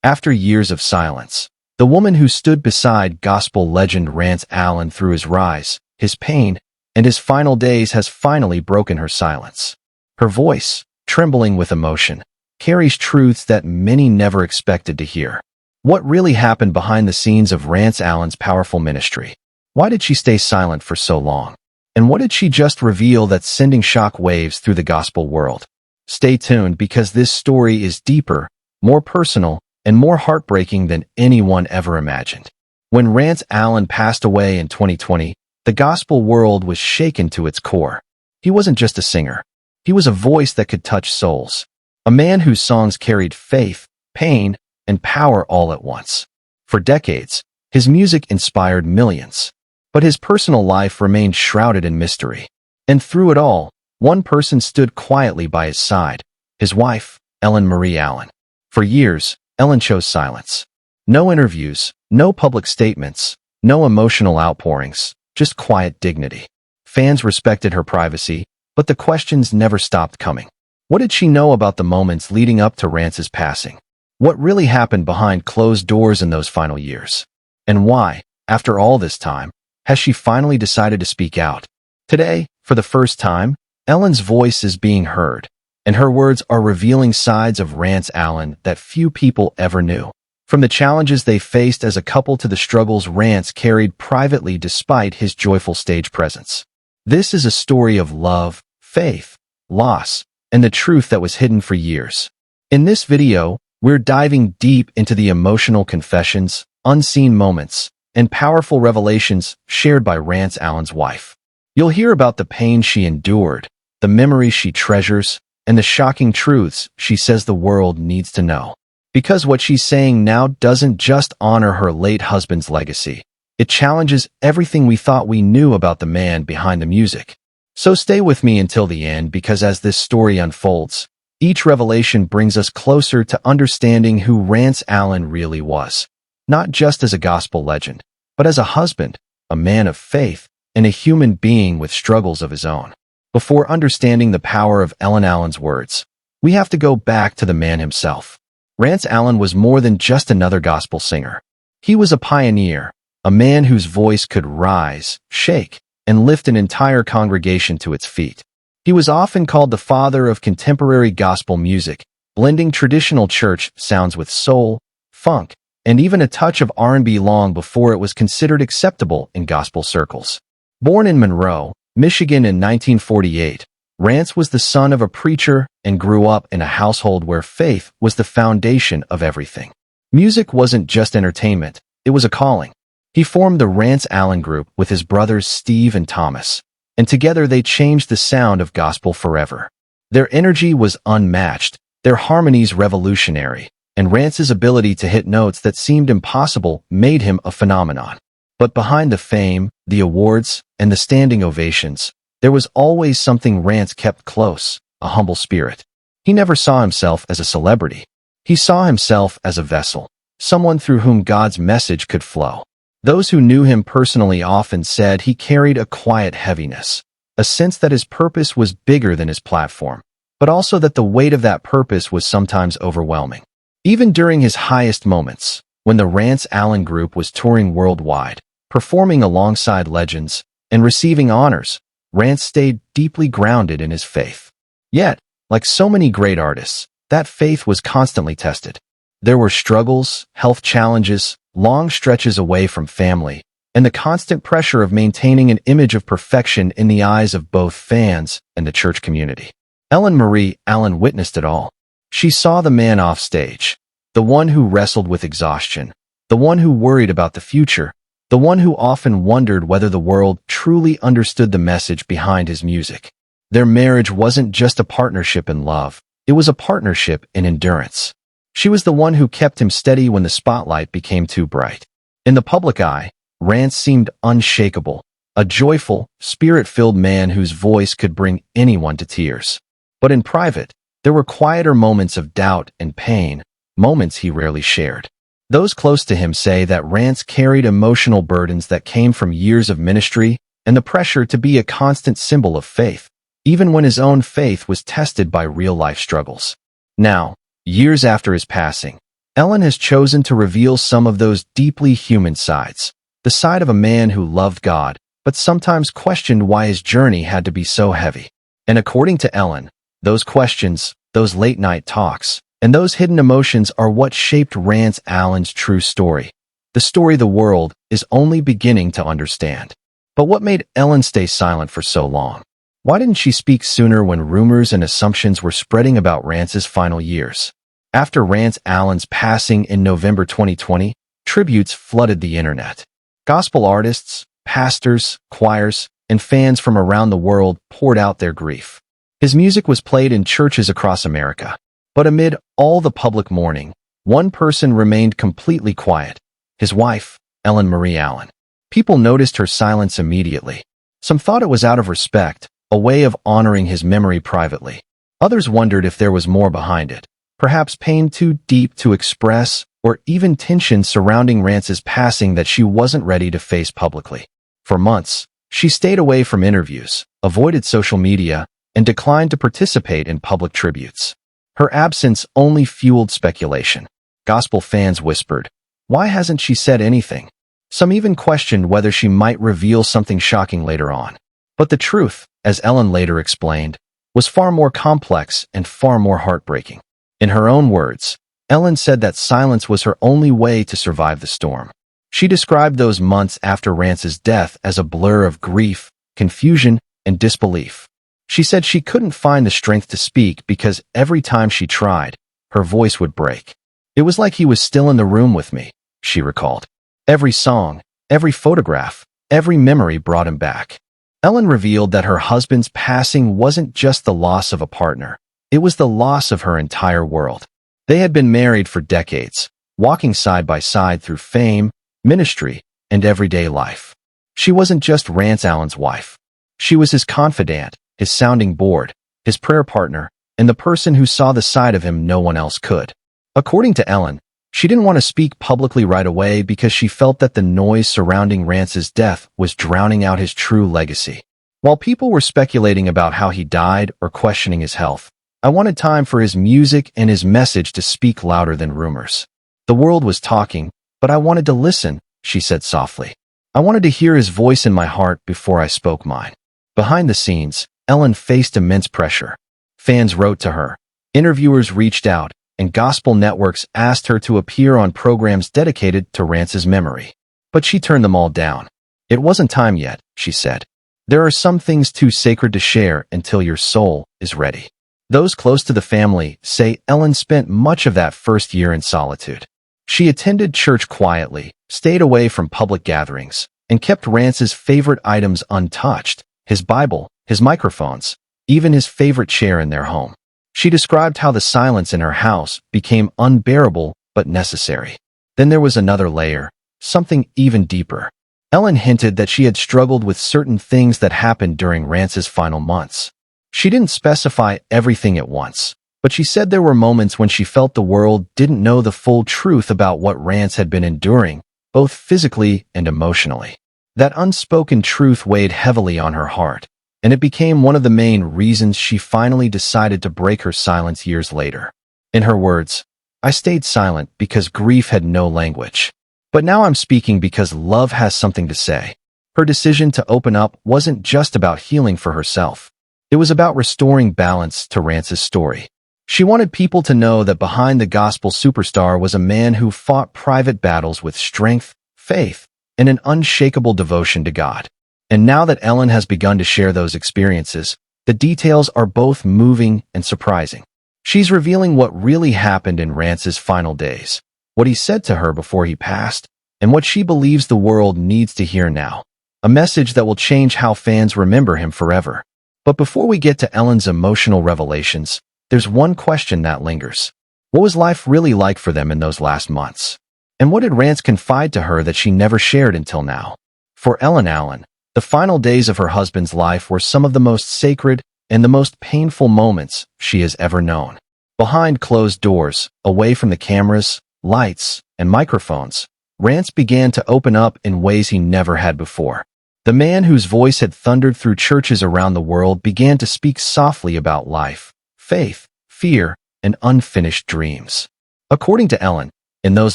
After years of silence, the woman who stood beside gospel legend Rance Allen through his rise, his pain, and his final days has finally broken her silence. Her voice, trembling with emotion, carries truths that many never expected to hear. What really happened behind the scenes of Rance Allen's powerful ministry? Why did she stay silent for so long? And what did she just reveal that's sending shock waves through the gospel world? Stay tuned because this story is deeper, more personal, and more heartbreaking than anyone ever imagined. When Rance Allen passed away in 2020, the gospel world was shaken to its core. He wasn't just a singer. He was a voice that could touch souls. A man whose songs carried faith, pain, and power all at once. For decades, his music inspired millions. But his personal life remained shrouded in mystery. And through it all, one person stood quietly by his side, his wife, Ellen Marie Allen. For years, Ellen chose silence. No interviews, no public statements, no emotional outpourings, just quiet dignity. Fans respected her privacy, but the questions never stopped coming. What did she know about the moments leading up to Rance's passing? What really happened behind closed doors in those final years? And why, after all this time, has she finally decided to speak out? Today, for the first time, Ellen's voice is being heard, and her words are revealing sides of Rance Allen that few people ever knew. From the challenges they faced as a couple to the struggles Rance carried privately despite his joyful stage presence. This is a story of love, faith, loss, and the truth that was hidden for years. In this video, we're diving deep into the emotional confessions, unseen moments, and powerful revelations shared by Rance Allen's wife. You'll hear about the pain she endured, the memories she treasures, and the shocking truths she says the world needs to know. Because what she's saying now doesn't just honor her late husband's legacy. It challenges everything we thought we knew about the man behind the music. So stay with me until the end because as this story unfolds, each revelation brings us closer to understanding who Rance Allen really was. Not just as a gospel legend, but as a husband, a man of faith, and a human being with struggles of his own. Before understanding the power of Ellen Allen's words, we have to go back to the man himself. Rance Allen was more than just another gospel singer. He was a pioneer, a man whose voice could rise, shake, and lift an entire congregation to its feet. He was often called the father of contemporary gospel music, blending traditional church sounds with soul, funk, and even a touch of R&B long before it was considered acceptable in gospel circles. Born in Monroe, Michigan in 1948, Rance was the son of a preacher and grew up in a household where faith was the foundation of everything. Music wasn't just entertainment, it was a calling. He formed the Rance Allen Group with his brothers Steve and Thomas, and together they changed the sound of gospel forever. Their energy was unmatched, their harmonies revolutionary, and Rance's ability to hit notes that seemed impossible made him a phenomenon. But behind the fame, the awards, and the standing ovations, there was always something Rance kept close, a humble spirit. He never saw himself as a celebrity. He saw himself as a vessel, someone through whom God's message could flow. Those who knew him personally often said he carried a quiet heaviness, a sense that his purpose was bigger than his platform, but also that the weight of that purpose was sometimes overwhelming. Even during his highest moments, when the Rance Allen Group was touring worldwide, performing alongside legends, and receiving honors, Rance stayed deeply grounded in his faith. Yet, like so many great artists, that faith was constantly tested. There were struggles, health challenges, long stretches away from family, and the constant pressure of maintaining an image of perfection in the eyes of both fans and the church community. Ellen Marie Allen witnessed it all. She saw the man off stage, the one who wrestled with exhaustion, the one who worried about the future, the one who often wondered whether the world truly understood the message behind his music. Their marriage wasn't just a partnership in love, it was a partnership in endurance. She was the one who kept him steady when the spotlight became too bright. In the public eye, Rance seemed unshakable, a joyful, spirit-filled man whose voice could bring anyone to tears. But in private, there were quieter moments of doubt and pain, moments he rarely shared. Those close to him say that Rance carried emotional burdens that came from years of ministry and the pressure to be a constant symbol of faith, even when his own faith was tested by real-life struggles. Now, years after his passing, Ellen has chosen to reveal some of those deeply human sides, the side of a man who loved God, but sometimes questioned why his journey had to be so heavy. And according to Ellen, those questions, those late-night talks, and those hidden emotions are what shaped Rance Allen's true story, the story the world is only beginning to understand. But what made Ellen stay silent for so long? Why didn't she speak sooner when rumors and assumptions were spreading about Rance's final years? After Rance Allen's passing in November 2020, tributes flooded the internet. Gospel artists, pastors, choirs, and fans from around the world poured out their grief. His music was played in churches across America. But amid all the public mourning, one person remained completely quiet: his wife, Ellen Marie Allen. People noticed her silence immediately. Some thought it was out of respect, a way of honoring his memory privately. Others wondered if there was more behind it, perhaps pain too deep to express, or even tension surrounding Rance's passing that she wasn't ready to face publicly. For months, she stayed away from interviews, avoided social media, and declined to participate in public tributes. Her absence only fueled speculation. Gospel fans whispered, "Why hasn't she said anything?" Some even questioned whether she might reveal something shocking later on. But the truth, as Ellen later explained, was far more complex and far more heartbreaking. In her own words, Ellen said that silence was her only way to survive the storm. She described those months after Rance's death as a blur of grief, confusion, and disbelief. She said she couldn't find the strength to speak because every time she tried, her voice would break. "It was like he was still in the room with me," she recalled. Every song, every photograph, every memory brought him back. Ellen revealed that her husband's passing wasn't just the loss of a partner. It was the loss of her entire world. They had been married for decades, walking side by side through fame, ministry, and everyday life. She wasn't just Rance Allen's wife. She was his confidant, his sounding board, his prayer partner, and the person who saw the side of him no one else could. According to Ellen, she didn't want to speak publicly right away because she felt that the noise surrounding Rance's death was drowning out his true legacy. While people were speculating about how he died or questioning his health, I wanted time for his music and his message to speak louder than rumors. The world was talking, but I wanted to listen, she said softly. I wanted to hear his voice in my heart before I spoke mine. Behind the scenes, Ellen faced immense pressure. Fans wrote to her, interviewers reached out, and gospel networks asked her to appear on programs dedicated to Rance's memory. But she turned them all down. "It wasn't time yet," she said. "There are some things too sacred to share until your soul is ready." Those close to the family say Ellen spent much of that first year in solitude. She attended church quietly, stayed away from public gatherings, and kept Rance's favorite items untouched: his Bible, his microphones, even his favorite chair in their home. She described how the silence in her house became unbearable but necessary. Then there was another layer, something even deeper. Ellen hinted that she had struggled with certain things that happened during Rance's final months. She didn't specify everything at once, but she said there were moments when she felt the world didn't know the full truth about what Rance had been enduring, both physically and emotionally. That unspoken truth weighed heavily on her heart, and it became one of the main reasons she finally decided to break her silence years later. In her words, "I stayed silent because grief had no language. But now I'm speaking because love has something to say." Her decision to open up wasn't just about healing for herself. It was about restoring balance to Rance's story. She wanted people to know that behind the gospel superstar was a man who fought private battles with strength, faith, and an unshakable devotion to God. And now that Ellen has begun to share those experiences, the details are both moving and surprising. She's revealing what really happened in Rance's final days, what he said to her before he passed, and what she believes the world needs to hear now, a message that will change how fans remember him forever. But before we get to Ellen's emotional revelations, there's one question that lingers. What was life really like for them in those last months? And what did Rance confide to her that she never shared until now? For Ellen Allen, the final days of her husband's life were some of the most sacred and the most painful moments she has ever known. Behind closed doors, away from the cameras, lights, and microphones, Rance began to open up in ways he never had before. The man whose voice had thundered through churches around the world began to speak softly about life, faith, fear, and unfinished dreams. According to Ellen, In those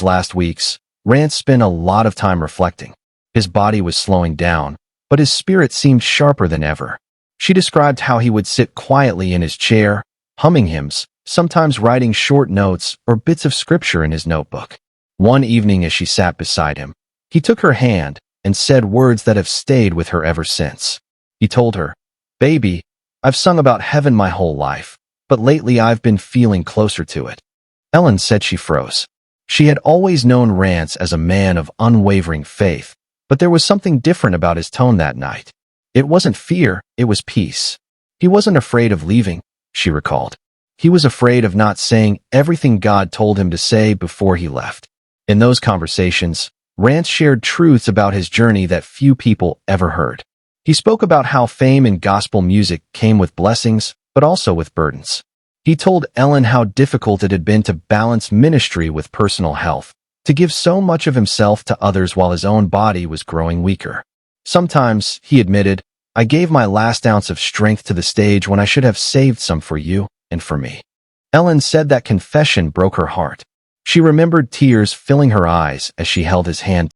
last weeks, Rance spent a lot of time reflecting. His body was slowing down, but his spirit seemed sharper than ever. She described how he would sit quietly in his chair, humming hymns, sometimes writing short notes or bits of scripture in his notebook. One evening as she sat beside him, he took her hand and said words that have stayed with her ever since. He told her, "Baby, I've sung about heaven my whole life, but lately I've been feeling closer to it." Ellen said she froze. She had always known Rance as a man of unwavering faith, but there was something different about his tone that night. It wasn't fear, it was peace. He wasn't afraid of leaving, she recalled. He was afraid of not saying everything God told him to say before he left. In those conversations, Rance shared truths about his journey that few people ever heard. He spoke about how fame in gospel music came with blessings, but also with burdens. He told Ellen how difficult it had been to balance ministry with personal health, to give so much of himself to others while his own body was growing weaker. Sometimes, he admitted, I gave my last ounce of strength to the stage when I should have saved some for you and for me. Ellen said that confession broke her heart. She remembered tears filling her eyes as she held his hand